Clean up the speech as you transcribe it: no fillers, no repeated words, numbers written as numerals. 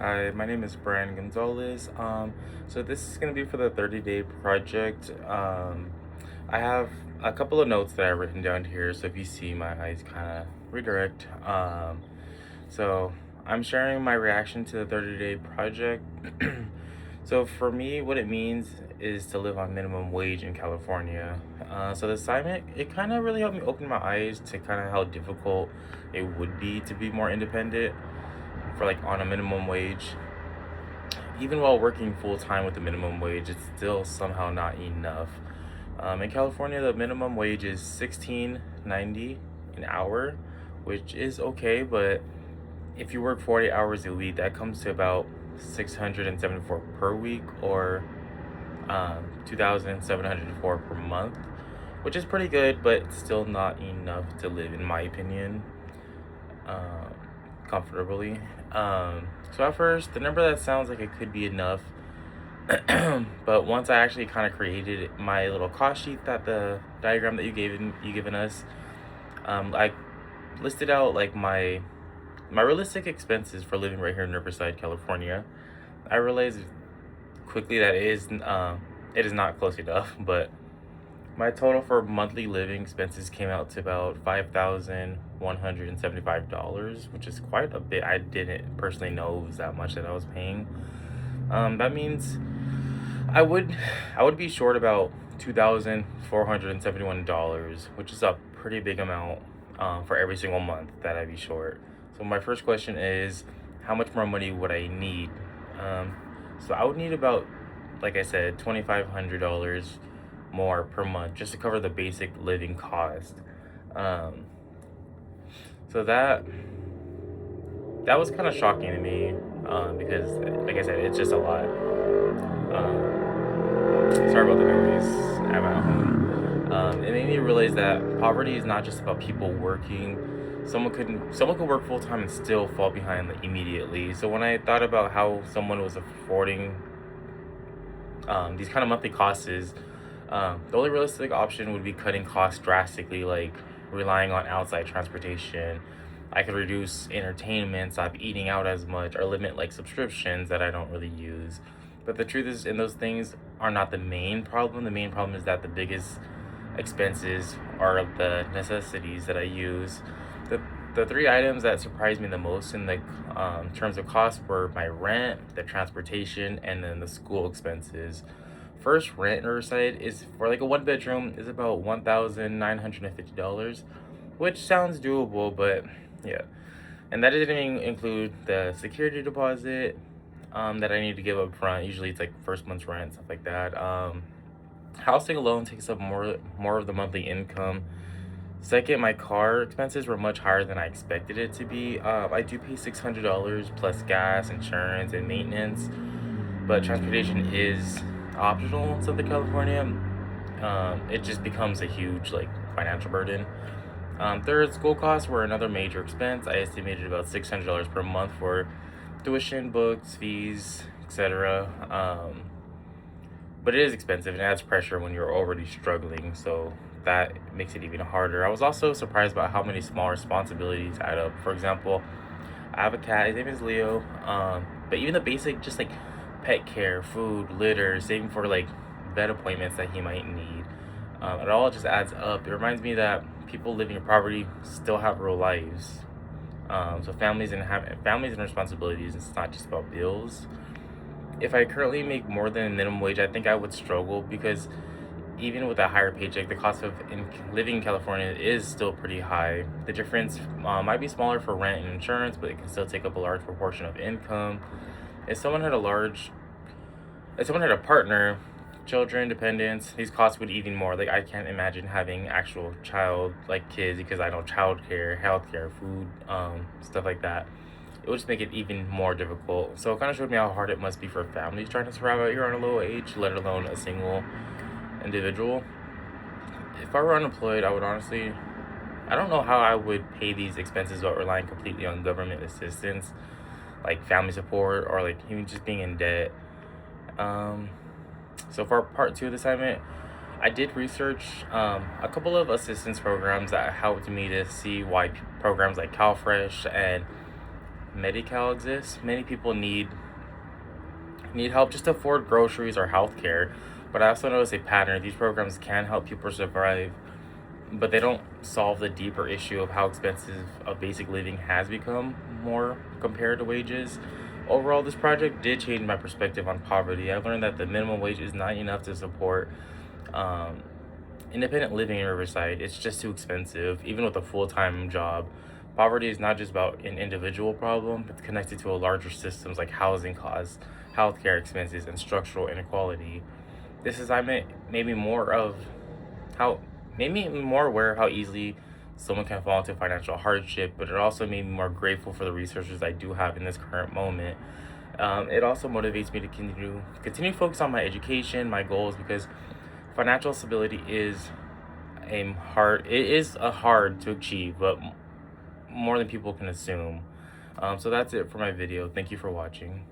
Hi, my name is Brian Gonzalez. So this is gonna be for the 30-day project. I have a couple of notes that I've written down here, so if you see my eyes kind of redirect. So I'm sharing my reaction to the 30-day project. So for me, what it means is to live on minimum wage in California. So the assignment, it kind of really helped me open my eyes to kind of how difficult it would be to be more independent for like on a minimum wage. Even while working full time with the minimum wage, it's still somehow not enough. In California, the minimum wage is 16.90 an hour, which is okay, but if you work 40 hours a week, that comes to about 674 per week, or 2,704 per month, which is pretty good, but still not enough to live, in my opinion, um, comfortably. So at first, the number that sounds like it could be enough, but once I actually kind of created my little cost sheet, that the diagram that you given us, I listed out like my realistic expenses for living right here in Riverside, California. I realized quickly that it is not close enough, but my total for monthly living expenses came out to about $5,175, which is quite a bit. I didn't personally know it was that much that I was paying. That means I would I would be short about $2,471, which is a pretty big amount for every single month that I'd be short. So my first question is, how much more money would I need? Um, so I would need about, like I said, $2,500 more per month just to cover the basic living cost. Um, so that was kind of shocking to me, because, like I said, it's just a lot. Sorry about the noise. I'm at home. It made me realize that poverty is not just about people working. Someone could work full time and still fall behind like, immediately. So when I thought about how someone was affording these kind of monthly costs, the only realistic option would be cutting costs drastically, like relying on outside transportation. I could reduce entertainment, stop eating out as much, or limit like subscriptions that I don't really use. But the truth is, in those things are not the main problem. The main problem is that the biggest expenses are the necessities that I use. The the three items that surprised me the most in the terms of cost were my rent, the transportation, and then the school expenses. First, rent in Riverside is for like a one bedroom is about $1,950, which sounds doable, but yeah. And that didn't even include the security deposit that I need to give up front. Usually it's like first month's rent, stuff like that. Housing alone takes up more of the monthly income. Second, my car expenses were much higher than I expected it to be. I do pay $600 plus gas, insurance, and maintenance, but transportation is optional in Southern California. It just becomes a huge like financial burden. Third, school costs were another major expense. I estimated about $600 per month for tuition, books, fees, etc. But it is expensive and adds pressure when you're already struggling, so that makes it even harder. I was also surprised about how many small responsibilities add up. For example, I have a cat. His name is Leo. But even the basic, just like pet care, food, litter, saving for like vet appointments that he might need, it all just adds up. It reminds me that people living in poverty still have real lives. So families and responsibilities. It's not just about bills. If I currently make more than minimum wage, I think I would struggle because even with a higher paycheck, the cost of living in California is still pretty high. The difference might be smaller for rent and insurance, but it can still take up a large proportion of income. If someone had a large, if someone had a partner, children, dependents, these costs would even more. Like I can't imagine having actual child, like kids, because I know childcare, healthcare, food, stuff like that. It would just make it even more difficult. So it kind of showed me how hard it must be for families trying to survive out here on a low age, let alone a single individual. If I were unemployed, I would honestly, I don't know how I would pay these expenses without relying completely on government assistance, like family support or like even just being in debt. Um, so for part two of the assignment, I did research a couple of assistance programs that helped me to see why programs like CalFresh and Medi-Cal exists, many people need help just to afford groceries or healthcare. But I also notice a pattern. These programs can help people survive, but they don't solve the deeper issue of how expensive a basic living has become more compared to wages. Overall, this project did change my perspective on poverty. I learned that the minimum wage is not enough to support um, independent living in Riverside. It's just too expensive, even with a full time job. Poverty is not just about an individual problem, it's connected to a larger systems like housing costs, healthcare expenses, and structural inequality. This is I meant maybe more of how made me more aware of how easily someone can fall into financial hardship, but it also made me more grateful for the resources I do have in this current moment. It also motivates me to continue focus on my education, my goals, because financial stability is a hard to achieve, but more than people can assume. So that's it for my video. Thank you for watching.